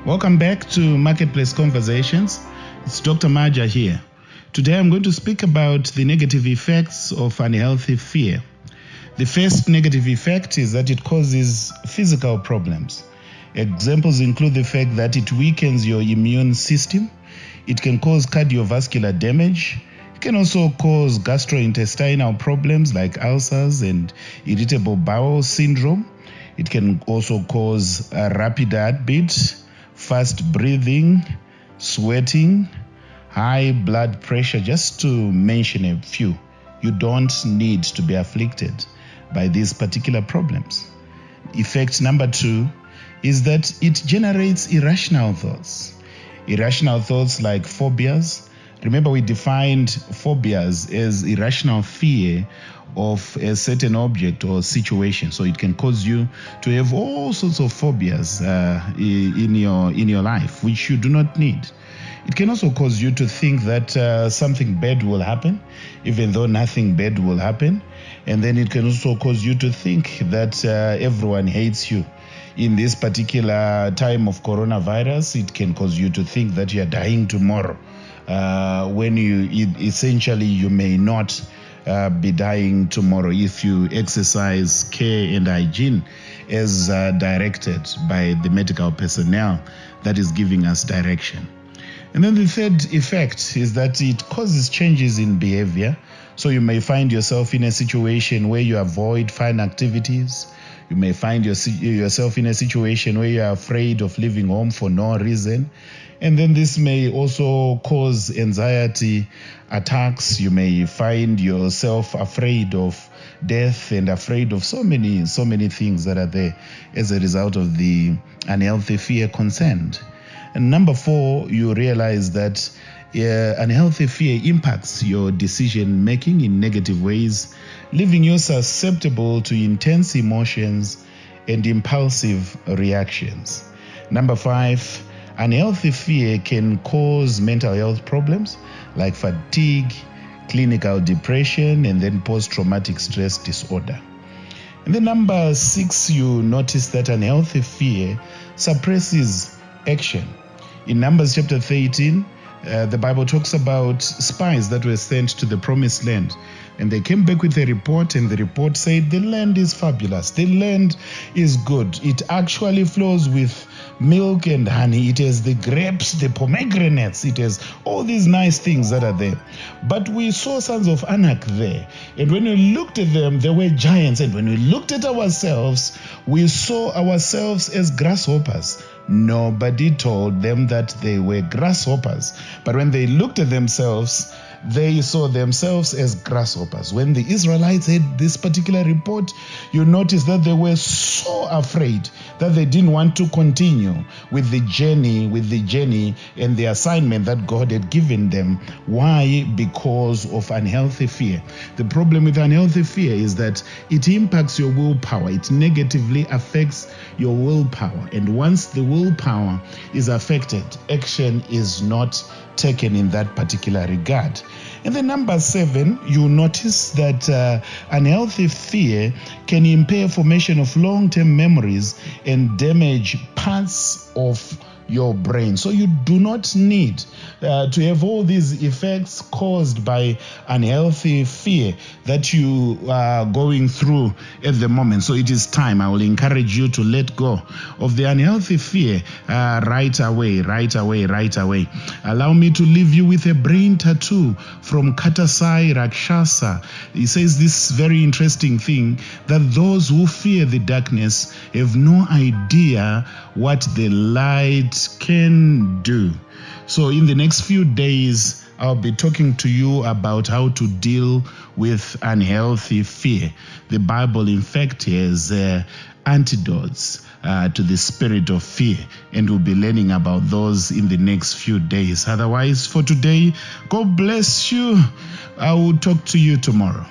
Welcome back to Marketplace Conversations. It's Dr. Maja here. Today I'm going to speak about the negative effects of unhealthy fear. The first negative effect is that it causes physical problems. Examples include the fact that it weakens your immune system. It can cause cardiovascular damage. It can also cause gastrointestinal problems like ulcers and irritable bowel syndrome. It can also cause a rapid heartbeat, fast breathing, sweating, high blood pressure, just to mention a few. You don't need to be afflicted by these particular problems. Effect number 2 is that it generates irrational thoughts. Irrational thoughts like phobias. Remember, we defined phobias as irrational fear of a certain object or situation. So it can cause you to have all sorts of phobias in your life, which you do not need. It can also cause you to think that something bad will happen, even though nothing bad will happen. And then it can also cause you to think that everyone hates you. In this particular time of coronavirus, it can cause you to think that you are dying tomorrow, when essentially you may not be dying tomorrow if you exercise care and hygiene as directed by the medical personnel that is giving us direction. And then the third effect is that it causes changes in behavior. So you may find yourself in a situation where you avoid fun activities. You may find yourself in a situation where you are afraid of leaving home for no reason. And then this may also cause anxiety attacks. You may find yourself afraid of death and afraid of so many things that are there as a result of the unhealthy fear concerned. And number 4, you realize that unhealthy fear impacts your decision making in negative ways, leaving you susceptible to intense emotions and impulsive reactions. Number 5, unhealthy fear can cause mental health problems like fatigue, clinical depression, and then post-traumatic stress disorder. And then number 6, you notice that unhealthy fear suppresses action. In Numbers chapter 13, the Bible talks about spies that were sent to the promised land. And they came back with a report, and the report said, the land is fabulous. The land is good. It actually flows with milk and honey. It has the grapes, the pomegranates. It has all these nice things that are there. But we saw sons of Anak there. And when we looked at them, they were giants. And when we looked at ourselves, we saw ourselves as grasshoppers. Nobody told them that they were grasshoppers. But when they looked at themselves, they saw themselves as grasshoppers. When the Israelites had this particular report, you notice that they were so afraid that they didn't want to continue with the journey and the assignment that God had given them. Why? Because of unhealthy fear. The problem with unhealthy fear is that it impacts your willpower. It negatively affects your willpower. And once the willpower is affected, action is not taken in that particular regard. And then number 7, you notice that unhealthy fear can impair formation of long-term memories and damage parts of your brain. So you do not need to have all these effects caused by unhealthy fear that you are going through at the moment. So it is time. I will encourage you to let go of the unhealthy fear right away. Allow me to leave you with a brain tattoo from Katasai Rakshasa. He says this very interesting thing, that those who fear the darkness have no idea what the light can do. So in the next few days, I'll be talking to you about how to deal with unhealthy fear. The Bible, in fact, has antidotes to the spirit of fear, and we'll be learning about those in the next few days. Otherwise, for today, God bless you. I will talk to you tomorrow.